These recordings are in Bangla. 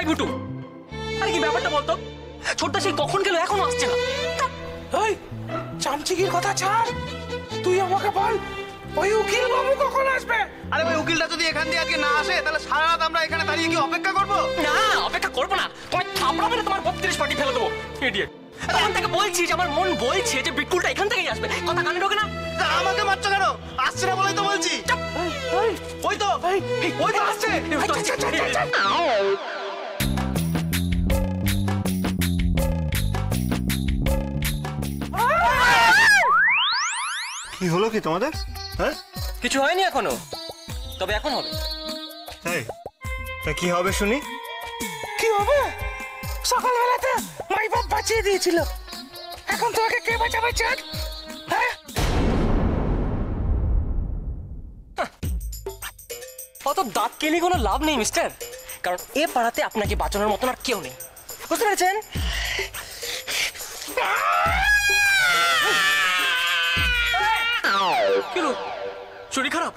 এই গুটু, আরে কি ব্যাপারটা বলতো? ছোটদা সেই কখন গেল, এখনো আসছে না। ওই চামচিকির কথা ছাড়, তুই আমাকে বল ওই উকিল বাবু কখন আসবে? আরে ভাই, উকিলটা যদি এখান দিয়ে আজকে না আসে তাহলে সারা রাত আমরা এখানে দাঁড়িয়ে কি অপেক্ষা করবো? না, অপেক্ষা করবো না। তুমি থাপড়া মেরে তোমার 32 পার্টি ফেলে দেবো। ইডিয়েট। তখন থেকে বলছি যে আমার মন বলছে যে বিটকুলটা এখান থেকেই আসবে, কথা কানে ঢোকে না। আমাকে মারছো কেন? আসছে না বলেই তো বলছি। ওই তো ওই তো আসছে। কি হলো কি তোমাদের? হ্যাঁ, কিছু হয়নি এখনো, তবে এখন হবে। এই তা কি হবে শুনি? কি হবে? সকালবেলাতে মাই বাপ বাঁচিয়ে দিয়েছিল, এখন তোমাকে কে বাঁচাবে চাঁদ? হ্যাঁ, অত দাঁত কেলি কোনো লাভ নেই মিস্টার, কারণ এ পাড়াতে আপনাকে বাঁচানোর মতন আর কেউ নেই, বুঝতে পেরেছেন? কিলো শরীর খারাপ?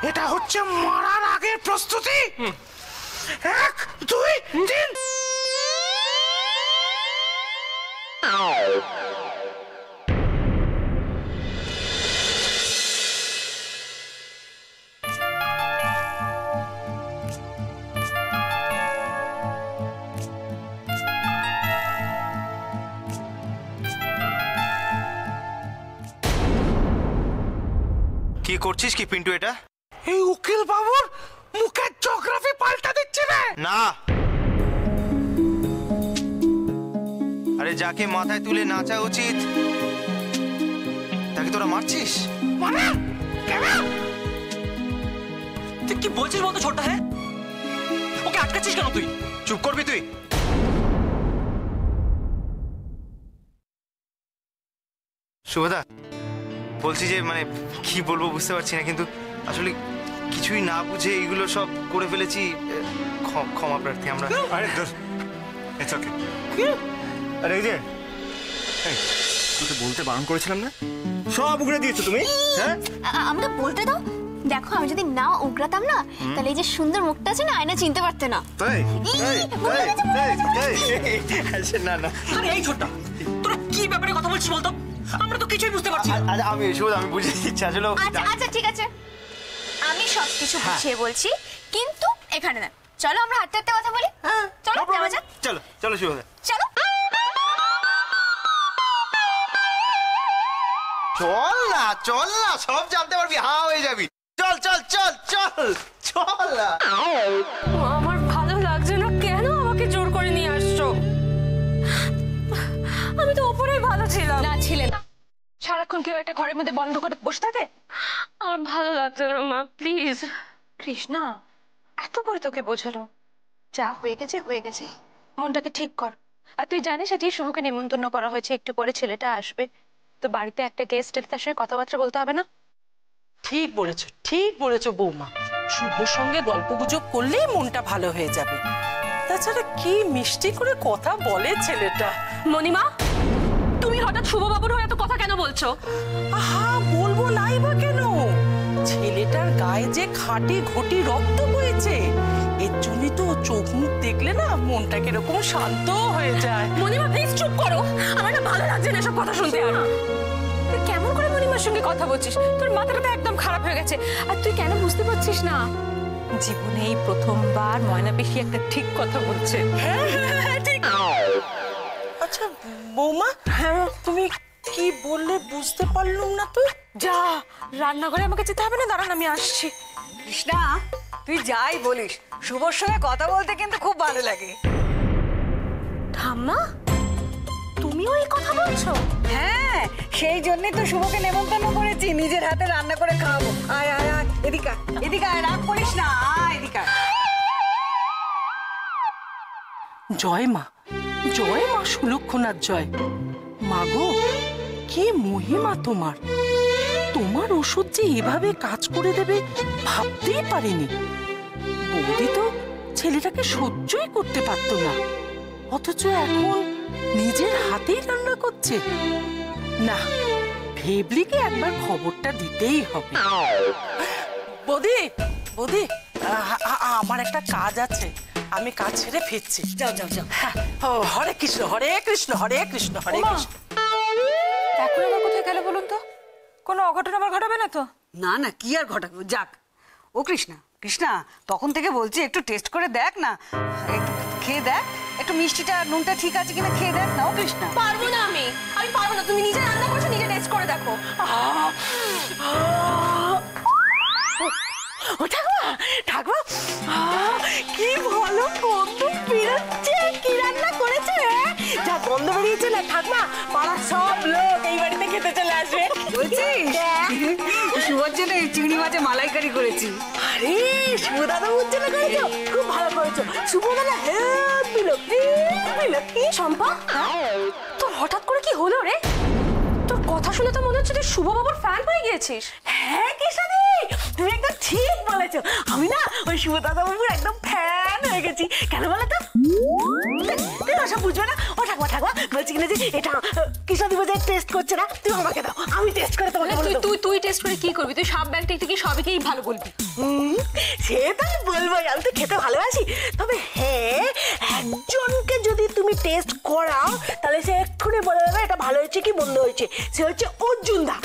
এটা হচ্ছে মারার আগের প্রস্তুতি। 1 2 3। কি করছিস কি পিন্টু এটা? এই উকিল বাবুর মুখের জিওগ্রাফি পাল্টা দিচ্ছে রে। না, আরে যাকে মাথায় তুলে নাচা উচিত তাকে তোরা মারছিস? মানে কেন? তুই কি বলছিস বলতো ছোটদা? হ্যাঁ, ওকে আটকাচ্ছিস কেন তুই? চুপ করবি তুই? শুভদা, বলছি যে মানে কি বলবো বুঝতে পারছি না, কিন্তু আসলে কিছুই না বুঝে এইগুলো সব করে ফেলেছি, ক্ষমা প্রার্থী আমরা। আরে দোস্ত, ইটস ওকে। আরে এই যে, এই তোকে বলতে বারণ করেছিলাম না? সব উগড়ে দিয়েছো তুমি। হ্যাঁ, আমাকে বলতে দাও। দেখো, আমি যদি না উগরাতাম না, তাহলে এই যে সুন্দর মুখটা আছে না, আয়না চিনতে পারতে না। তাই না না, আরে এই ছোটদা, তোরা কি ব্যাপারে কথা বলছিস বলতো? আমরা তো কিছুই বুঝতে পারছি না। আমি শুভদা, আমি বুঝে দিচ্ছি আসলে। আচ্ছা আচ্ছা, ঠিক আছে, আমি সবকিছু বুঝিয়ে বলছি, কিন্তু এখানে না। চলো আমরা হাঁটতে হাঁটতে কথা বলি। চলো যাওয়া যাক। চলো চলো শুভদা, চলো। চল না, সব জানতে পারবি, হা হয়ে যাবি। চল চল চল চল চল না। আমার ভালো লাগছে না, কেন আমাকে জোর করে নিয়ে আসছো? আমি তো ওপরেই ভালো ছিলাম। না, ছিলে না। সারাক্ষণ কেউ একটা ঘরের মধ্যে বন্ধ করে বসে থাকে? আমার ভালো লাগছে না মা, প্লিজ। কৃষ্ণা, এত করে তোকে বোঝালো, যা হয়ে গেছে হয়ে গেছে, মনটাকে ঠিক কর। আর তুই জানিস আজকে শুভকে নিমন্ত্রণ করা হয়েছে, একটু পরে ছেলেটা আসবে, তো বাড়িতে একটা গেস্ট এলে তার সঙ্গে কথাবার্তা বলতে হবে না? ঠিক বলেছো, ঠিক বলেছো বৌমা। শুভর সঙ্গে গল্প গুজব করলেই মনটা ভালো হয়ে যাবে। তাছাড়া কি মিষ্টি করে কথা বলে ছেলেটা। মণিমা, তুমি হঠাৎ শুভবাবুর হয়ে এত কথা কেন বলছো? আহা, বলবো নাই বা কেন? ছেলেটার গায়ে যে খাঁটি ঘটি রক্ত বইছে, এর জন্যই তো চোখ মুখ দেখলে না মনটা কিরকম শান্ত হয়ে যায়। মণিমা প্লিজ চুপ করো, আমার না ভালো লাগছে না এসব কথা শুনতে। আর তুই কেমন করে মণিমার সঙ্গে কথা বলছিস? তোর মাথাটা তো একদম খারাপ হয়ে গেছে। আর তুই কেন বুঝতে পারছিস না? জীবনে এই প্রথমবার ময়না পিসি একটা ঠিক কথা বলছে। হ্যাঁ, ঠিক। আচ্ছা বৌমা, হ্যাঁ তুমি কি বললে বুঝতে পারলুম না তো। যা, রান্নাঘরে আমাকে যেতে হবে না, দাঁড়ান আমি আসছি। কৃষ্ণা, তুই যাই বলিস, শুভর সঙ্গে কথা বলতে কিন্তু খুব ভালো লাগে। ঠাম্মা, তুমিও এই কথা বলছো? হ্যাঁ, সেই জন্যই তো শুভকে নেমন্তন্ন করেছি, নিজের হাতে রান্না করে খাওয়াবো। আয় আয় আয়, এদিকে আয়, এদিকে আয়, রাগ করিস না, আয় এদিকে আয়। জয় মা, জয় মা সুলক্ষণার জয়। মাগো, কি মহিমা তোমার! তোমার ওষুধ যে এভাবে কাজ করে দেবে ভাবতেই পারিনি। বৌদি তো ছেলেটাকে সহ্যই করতে পারতো না, অথচ এখন নিজের হাতেই রান্না করছে। না, ভেবলিকে একবার খবরটা দিতেই হবে। বৌদি, বৌদি, আমার আমার একটা কাজ আছে, আমি কাজ ছেড়ে ফিরছি। যাও যাও যাও। হ্যাঁ, ও হরে কৃষ্ণ হরে কৃষ্ণ হরে কৃষ্ণ হরে ওমা, কৃষ্ণ। এখন আবার কোথায় গেল বলুন তো? কোনো অঘটন আবার ঘটাবে না তো? না না, কি আর ঘটাবে, যাক। ও কৃষ্ণা, কৃষ্ণা তখন থেকে বলছি একটু টেস্ট করে দেখ না, একটু খেয়ে দেখ, একটু মিষ্টিটা নুনটা ঠিক আছে কিনা খেয়ে দেখ না। ও কৃষ্ণা, পারবো না, আমি পারবো না। তুমি নিজে রান্না করছো, নিজে টেস্ট করে দেখো। ও ঠাকুমা, ঠাকুমা, কি ভালো গন্ধ বেরোচ্ছে। কি রান্না করেছে? যা গন্ধ বেরিয়েছে না ঠাকুমা, পাড়ার সব লোক এই বাড়িতে খেতে চলে আসবে। বলছিস শুভর জন্য চিংড়ি মাছে মালাইকারি করেছি। আরে শুভ দাদা উজ্জ্বল করেছো, খুব ভালো করেছো। শুভ দাদা হেল্প দিল, কি শম্পা, তোর হঠাৎ করে কি হলো রে? তোর কথা শুনে তো মনে হচ্ছে তুই শুভ বাবুর ফ্যান হয়ে গিয়েছিস। হ্যাঁ কেশাদি, তুমি একদম ঠিক বলেছো। আমি না ওই শুভ দাদা বাবুর একদম ফ্যান হয়ে গেছি। কেন বলো তো? তুই সব বুঝবে না। ও ঠাকুমা, ঠাকুমা বলছি কিনা যে এটা কেশাদি বোঝায় টেস্ট করছে না, তুমি আমাকে দাও, আমি টেস্ট করে তোমাকে বলে দেবো। তুই টেস্ট করে কি করবি? তুই সব ব্যাংক থেকে সবাইকেই ভালো বলবি। সে তো আমি বলবোই, আমি তো খেতে ভালোবাসি। তবে হ্যাঁ, একজনকে যদি তুমি টেস্ট করাও তাহলে সে এক্ষুনি বলে দেবে এটা ভালো হয়েছে কি মন্দ হয়েছে। সে হচ্ছে অর্জুন দা।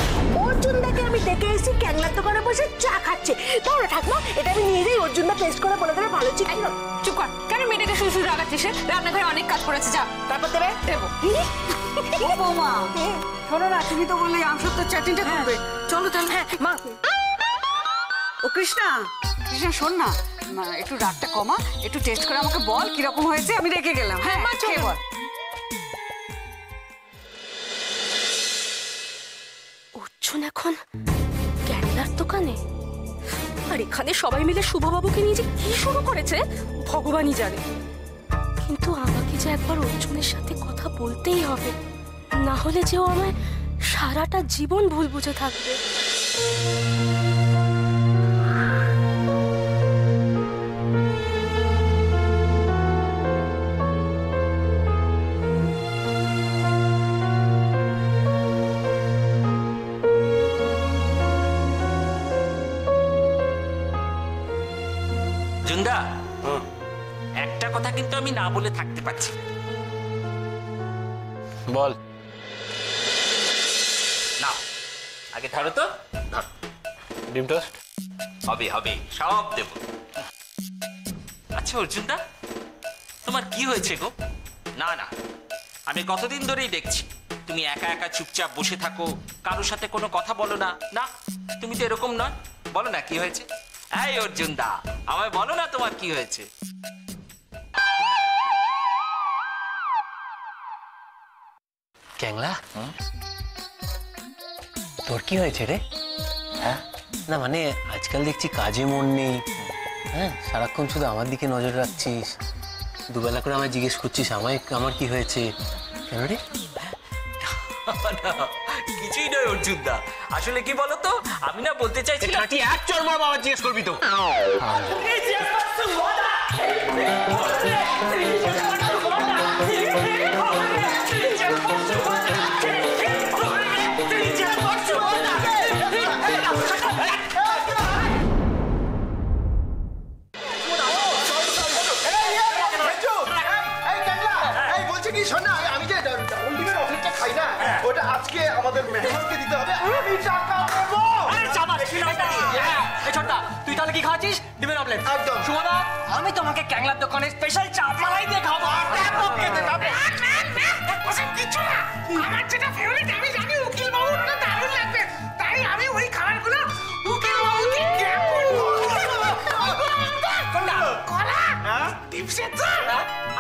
অর্জুন দাকে আমি দেখে এসেছি ক্যাংলার দোকানে বসে চা খাচ্ছে। তাও না ঠাকুমা, এটা আমি নিয়ে যাই, অর্জুন দা টেস্ট করে বলে দেবে ভালো হয়েছে কি না। চুপ কর, কেন মেয়েটাকে শুধু শুধু রাগাচ্ছিস? রান্নাঘরে অনেক কাজ করেছে, যা তারপর দেবে দেবো। ও বৌমা, শোনো না, তুমি তো বললে আমসত্ত্বর চাটনিটা করবে, চলো তাহলে। হ্যাঁ মা। ও কৃষ্ণা, কৃষ্ণা শোন না, একটু রাগটা কমা, একটু টেস্ট করে আমাকে বল কিরকম হয়েছে। আমি রেখে গেলাম। হ্যাঁ মা, চলো। খেয়ে বল। অর্জুন এখন ক্যান্ডার দোকানে, আর এখানে সবাই মিলে শুভবাবুকে নিয়ে যে কি শুরু করেছে ভগবানই জানে। কিন্তু আমাকে যে একবার অর্জুনের সাথে কথা বলতেই হবে, না হলে যে ও আমায় সারাটা জীবন ভুল বুঝে থাকবে। জুন্দা, একটা কথা কিন্তু আমি না বলে থাকতে পারছি না। বল। নাও আগে ধরো তো, ধর। ডিম টোস্ট হবে হবে, সব দেব। আচ্ছা অর্জুনদা, তোমার কি হয়েছে গো? না না, আমি কতদিন ধরেই দেখছি তুমি একা একা চুপচাপ বসে থাকো, কারোর সাথে কোনো কথা বলো না। না, তুমি তো এরকম নয়, বলো না কি হয়েছে। এই অর্জুনদা, আমায় বলো না তোমার কি হয়েছে। ক্যাংলা, তোর কি হয়েছে রে? হ্যাঁ না মানে আজকাল দেখছি কাজে মন নেই, হ্যাঁ সারাক্ষণ শুধু আমার দিকে নজর রাখছিস, দুবেলা করে আমায় জিজ্ঞেস করছিস আমার কি হয়েছে। কেন রে? কিছুই নয় অর্জুনদা, আসলে কি বলতো, আমি না বলতে চাইছি এক চড় মার বাবা, জিজ্ঞেস করবি তো। আমি যে ডাবল ডিমের অফারটা খাই না, ওটা আজকে আমাদের মেহমানকে দিতে হবে। আমি টাকা দেবো। তুই তাহলে কি খাচ্ছিস? ডিমের অমলেট। একদম। সুমদা, আমি তোমাকে ক্যাংলার দোকানে স্পেশাল চাপ মালাই দিয়ে খাবো। কিছু না, আমার যেটা ফেভারিট আমি জানি উকিল বাবুর ওটা দারুণ লাগবে, তাই আমি ওই খাবারগুলো উকিল বাবুকে করবো। কোনটা? কলা, ডিম সেদ্ধ,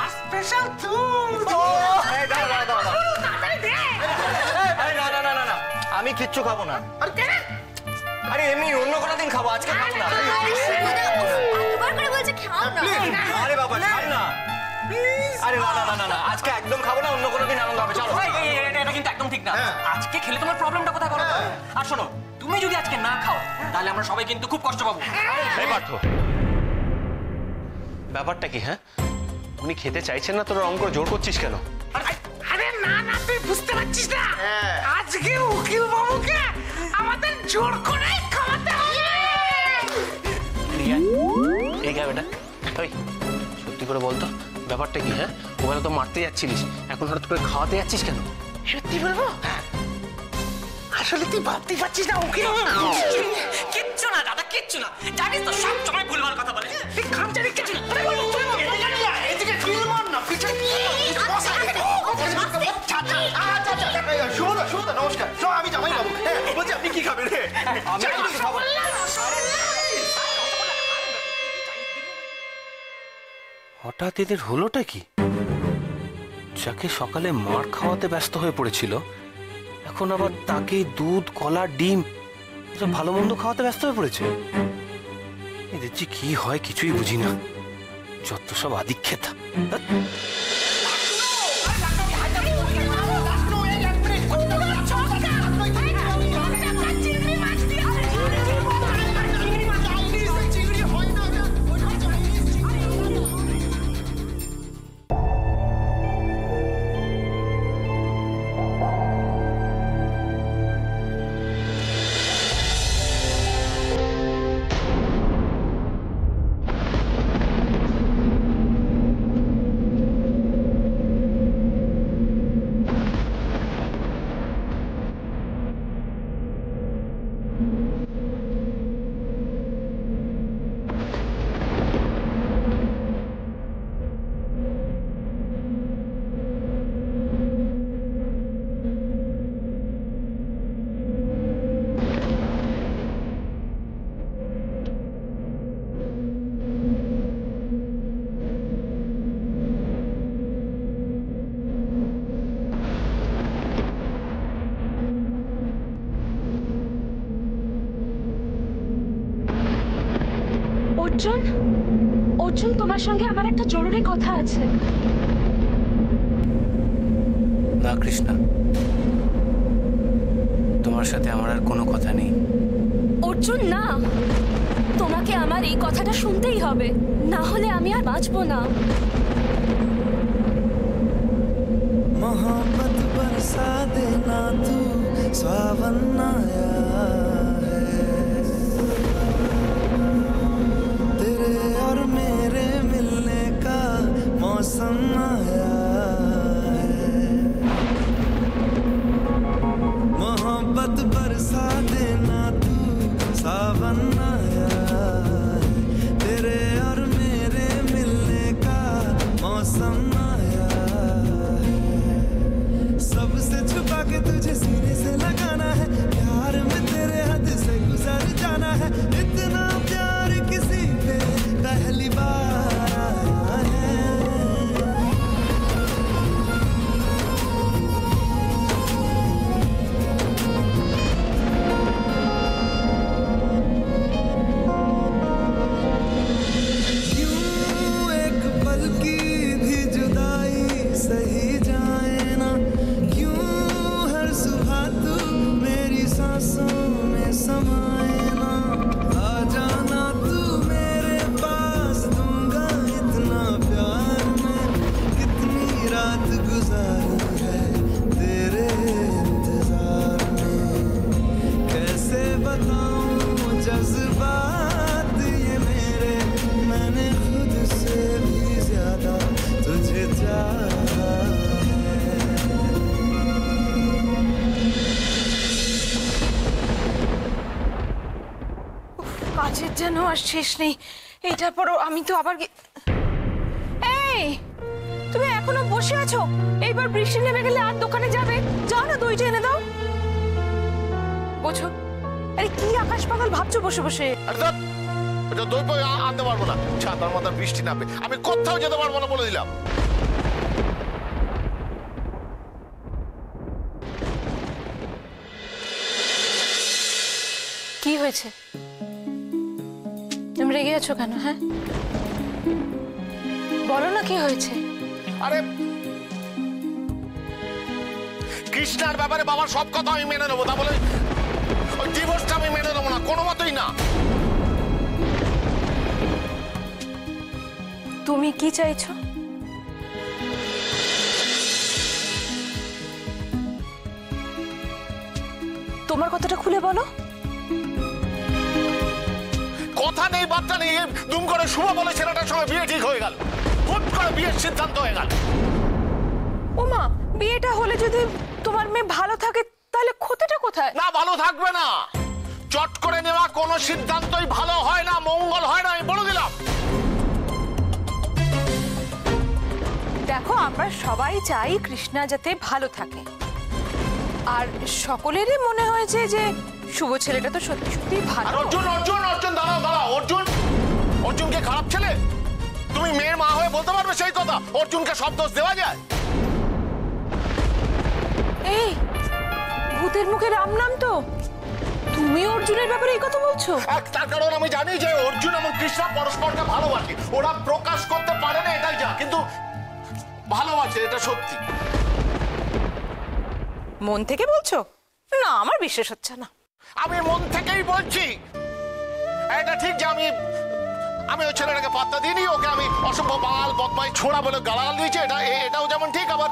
আর স্পেশাল দুধ। তাড়াতাড়ি দে। না, আমি কিচ্ছু খাবো না। আর কেন? আরে এমনি অন্য কোনো দিন খাবো, আজকে খাবো না। এতবার করে বলছে খাও না। আরে বাবা ছাড় না। আরে না, আজকে একদম খাবো না, অন্য কোনো দিন আনন্দ হবে। চলো। এটা কিন্তু একদম ঠিক না। আজকে খেলে তোমার প্রবলেমটা কোথায় করো? আর শোনো, তুমি যদি আজকে না খাও তাহলে আমরা সবাই কিন্তু খুব কষ্ট পাবো। এই পার্থ, ব্যাপারটা কি? হ্যাঁ, উনি খেতে চাইছেন না, তোরা অঙ্ক জোর করছিস কেন? আরে না, তুই বুঝতে পারছিস না, আজকে উকিল বাবুকে আমাদের জোর করে খাওয়াতে হবে। এই গা বেটা, ওই সত্যি করে বলতো ব্যাপারটা কি? হ্যাঁ, ওবেলা তো মারতে যাচ্ছিলিস, এখন হঠাৎ করে খাওয়াতে যাচ্ছিস কেন? সত্যি বলবো? হ্যাঁ। আসলে তুই ভাবতে পারছিস না ওকে কিচ্ছু না দাদা, কিচ্ছু না। জানিস তো সব সময় ভুলভাল কথা বলে। তুই খামচারি কিছু না এদিকে ফিল মার না পিছনে শুভদা নমস্কার। আমি জামাই বাবু। হ্যাঁ বলছি আপনি কি খাবেন? হঠাৎ এদের হলোটা কি? যাকে সকালে মার খাওয়াতে ব্যস্ত হয়ে পড়েছিল, এখন আবার তাকে দুধ, কলা, ডিম সব ভালো মন্দ খাওয়াতে ব্যস্ত হয়ে পড়েছে। এদের যে কি হয় কিছুই বুঝি না, যত সব আদিক্ষেতা। অর্জুন, অর্জুন, তোমার সঙ্গে আমার একটা জরুরি কথা আছে। না কৃষ্ণা, তোমার সাথে আমার আর কোনো কথা নেই। অর্জুন না, তোমাকে আমার এই কথাটা শুনতেই হবে, না হলে আমি আর বাঁচবো না। मोहब्बत बरसा देना तू सावन आया है, तेरे और मेरे मिलने का मौसम आया है। मोहब्बत बरसा देना तू सावन आया है, तेरे और मेरे मिलने का मौसम आया है। सबसे छुपा के तुझे सीने से लगाना है, प्यार में तेरे हद से गुजर जाना है। इतना प्यार किसी पे पहली बार आया है। यूं एक पल की भी जुदाई सही जाए ना, यूं हर सुबह तू मेरी सांसों में समाए ना। आ जाना तू मेरे पास, दूंगा इतना प्यार मैं, कितनी रात गुजारी है तेरे इंतजार में। कैसे बताऊं जज्बात ये मेरे, मैंने खुद से भी ज्यादा तुझे चाहा है। কাজের যেন আর শেষ নেই। এটার পরও আমি তো আবার এই, তুমি এখনো বসে আছো? এইবার বৃষ্টি নেমে গেলে আর দোকানে যাবে? যাও না, দইটা এনে দাও। বোঝো, আরে কি আকাশ পাতাল ভাবছো বসে বসে? এটা দই পই আনতে পারবো না, ছাতার মাথার বৃষ্টি নামবে, আমি কোথাও যেতে পারবো না বলে দিলাম। কি হয়েছে? তুমি রেগে আছো কেন? হ্যাঁ বলো না কি হয়েছে? আরে কৃষ্ণার ব্যাপারে বাবার সব কথা আমি মেনে নেবো, তা বলে ওই ডিভোর্সটা আমি মেনে নেবো না, কোনো মতেই না। তুমি কি চাইছো? তোমার কথাটা খুলে বলো। কথা নেই বার্তা নেই, দুম করে শুভ বলে ছেলেটার সঙ্গে বিয়ে ঠিক হয়ে গেল, হুট করে বিয়ের সিদ্ধান্ত হয়ে গেল। ওমা, বিয়েটা হলে যদি তোমার মেয়ে ভালো থাকে তাহলে ক্ষতিটা কোথায়? না, ভালো থাকবে না। চট করে নেওয়া কোনো সিদ্ধান্তই ভালো হয় না, মঙ্গল হয় না, আমি বলে দিলাম। দেখো, আমরা সবাই চাই কৃষ্ণা যাতে ভালো থাকে, আর সকলেরই মনে হয়েছে যে শুভ ছেলেটা তো সত্যি সত্যি ভালো। অর্জুন অর্জুন অর্জুন দাঁড়াও দাঁড়াও, অর্জুন অর্জুনকে খারাপ ছেলে? তুমি মেয়ের মা হয়ে বলতে পারবে সেই কথা? অর্জুনকে সব দোষ দেওয়া যায়? এই ভূতের মুখে রাম নাম তো, তুমি অর্জুনের ব্যাপারে এই কথা বলছো? তার কারণ আমি জানি যে অর্জুন এবং কৃষ্ণা পরস্পরকে ভালোবাসে, ওরা প্রকাশ করতে পারে না এটাই যা, কিন্তু ভালোবাসে, এটা সত্যি। মন থেকে বলছো? না, আমার বিশ্বাস হচ্ছে না। আমি মন থেকেই বলছি। এটা ঠিক যে আমি ওই ছেলেটাকে পাত্তা দিইনি, ওকে আমি অসভ্য বাল বদমাই ছোড়া বলে গালাগাল দিয়েছি, এটাও যেমন ঠিক। আবার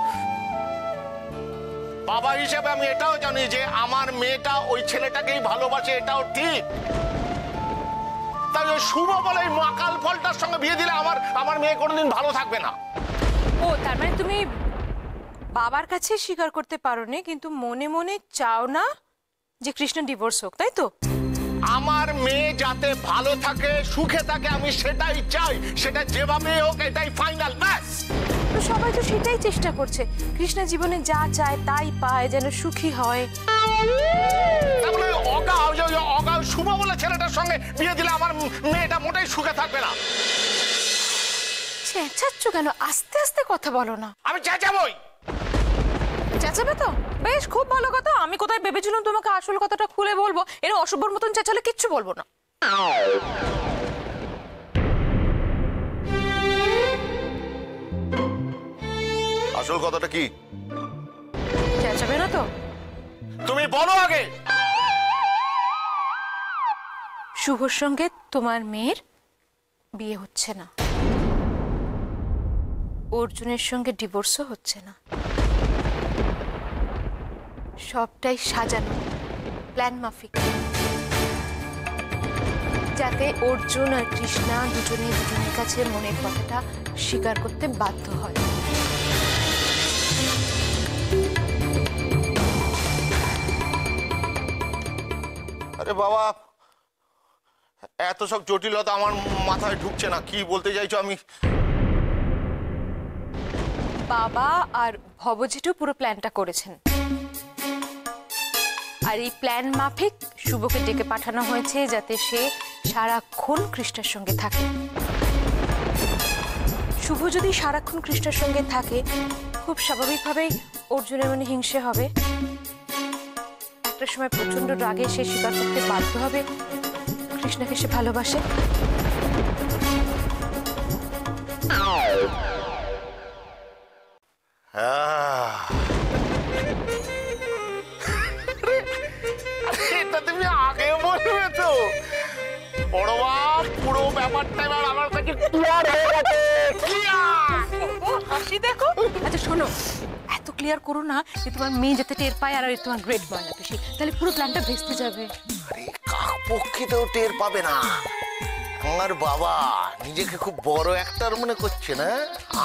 বাবা হিসেবে আমি এটাও জানি যে আমার মেয়েটা ওই ছেলেটাকেই ভালোবাসে, এটাও ঠিক। তাই ওই শুভ বলে এই মাকাল ফলটার সঙ্গে বিয়ে দিলে আমার মেয়ে কোনোদিন ভালো থাকবে না। ও, তার মানে তুমি বাবার কাছে স্বীকার করতে পারোনি, কিন্তু মনে মনে চাও না যে কৃষ্ণ ডিভোর্স হোক, তাই তো? আমার মেয়ে যাতে ভালো থাকে, সুখে থাকে, আমি সেটাই চাই। সেটা যেভাবে হোক, এটাই ফাইনাল, ব্যাস। তো সবাই তো সেটাই চেষ্টা করছে, কৃষ্ণ জীবনে যা চায় তাই পায়, যেন সুখী হয়। তাহলে অগা শুভ বলে ছেলেটার সঙ্গে বিয়ে দিলে আমার মেয়েটা মোটেই সুখে থাকবে না। চেঁচাচ্ছ কেন? আস্তে আস্তে কথা বলো না। আমি চেঁচাবই। চেঁচাবে তো? বেশ, খুব ভালো কথা। আমি কোথায় ভেবেছিলাম তোমাকে আসল কথাটা খুলে বলবো, এর অসভ্যর মতন চেঁচালে কিচ্ছু বলবো না। আসল কথাটা কি? চেঁচাবে না তো? তুমি বলো আগে। শুভর সঙ্গে তোমার মেয়ের বিয়ে হচ্ছে না, অর্জুনের সঙ্গে ডিভোর্সও হচ্ছে না। সবটাই সাজানো, প্ল্যান মাফিক, যাতে অর্জুন আর কৃষ্ণা দুজনের কাছে মনের কথাটা স্বীকার করতে বাধ্য হয়। আরে বাবা, এত সব জটিলতা আমার মাথায় ঢুকছে না। কি বলতে চাইছো? আমি বাবা আর ভবজিটু পুরো প্ল্যানটা করেছেন, আর এই প্ল্যান মাফিক শুভকে ডেকে পাঠানো হয়েছে যাতে সে সারাক্ষণ কৃষ্ণের সঙ্গে থাকে। শুভ যদি সারাক্ষণ কৃষ্ণের সঙ্গে থাকে, খুব স্বাভাবিকভাবেই অর্জুনের মনে হিংসে হবে। একটা সময় প্রচন্ড রাগে সে স্বীকার করতে বাধ্য হবে কৃষ্ণকে সে ভালোবাসে। এটা তুমি আগে বলবে তো। বড় বাপ, পুরো ব্যাপারটা এবার আমার কাছে ক্লিয়ার হয়ে গেছে। হাসি দেখো। আচ্ছা শোনো, এত ক্লিয়ার করো না যে তোমার মেয়ে যাতে টের পায় আর তোমার গ্রেট ময়না পিসি, তাহলে পুরো প্ল্যানটা ভেস্তে যাবে। আরে কাকপক্ষিতেও টের পাবে না। আমার বাবা নিজেকে খুব বড় অ্যাক্টর মনে করছে না?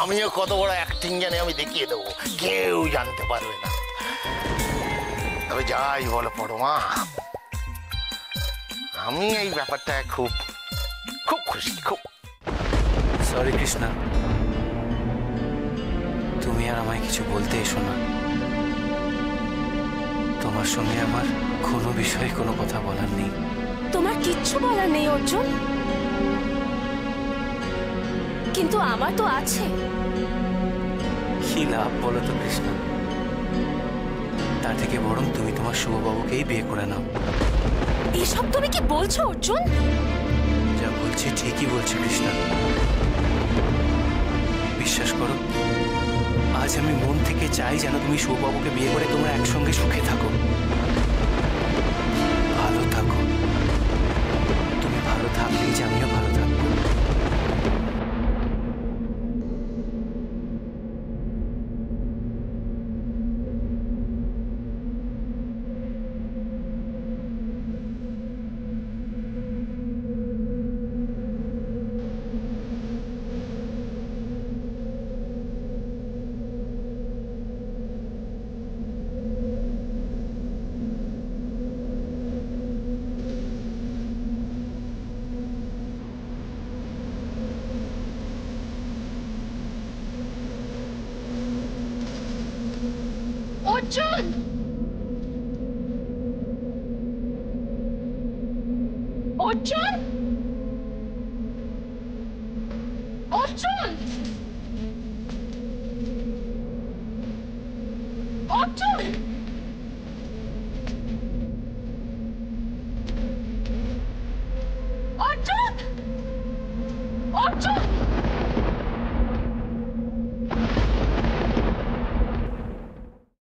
আমিও কত বড় অ্যাক্টিং জানি, আমি দেখিয়ে দেবো, কেউ জানতে পারবে না। তবে যাই বলো পরমা, আমি এই ব্যাপারটায় খুব খুব খুশি। খুব সরি কৃষ্ণা, তুমি আর আমায় কিছু বলতে এসো না। তোমার সঙ্গে আমার কোনো বিষয়ে কোনো কথা বলার নেই। তোমার কিচ্ছু বলার নেই অর্জুন, কিন্তু আমার তো আছে। কি লাভ বলো তো কৃষ্ণা? তার থেকে বরং তুমি তোমার শুভবাবুকেই বিয়ে করে নাও। এসব তুমি কি বলছো অর্জুন? যা বলছি ঠিকই বলছি কৃষ্ণা, বিশ্বাস করো। আজ আমি মন থেকে চাই যেন তুমি শুভবাবুকে বিয়ে করে তোমরা একসঙ্গে সুখে থাকো, ভালো থাকো। তুমি ভালো থাকলেই যে আমিও ভালো থাকবো। অর্জুন অর্জুন অর্জুন অর্জুন অর্জুন অর্জুন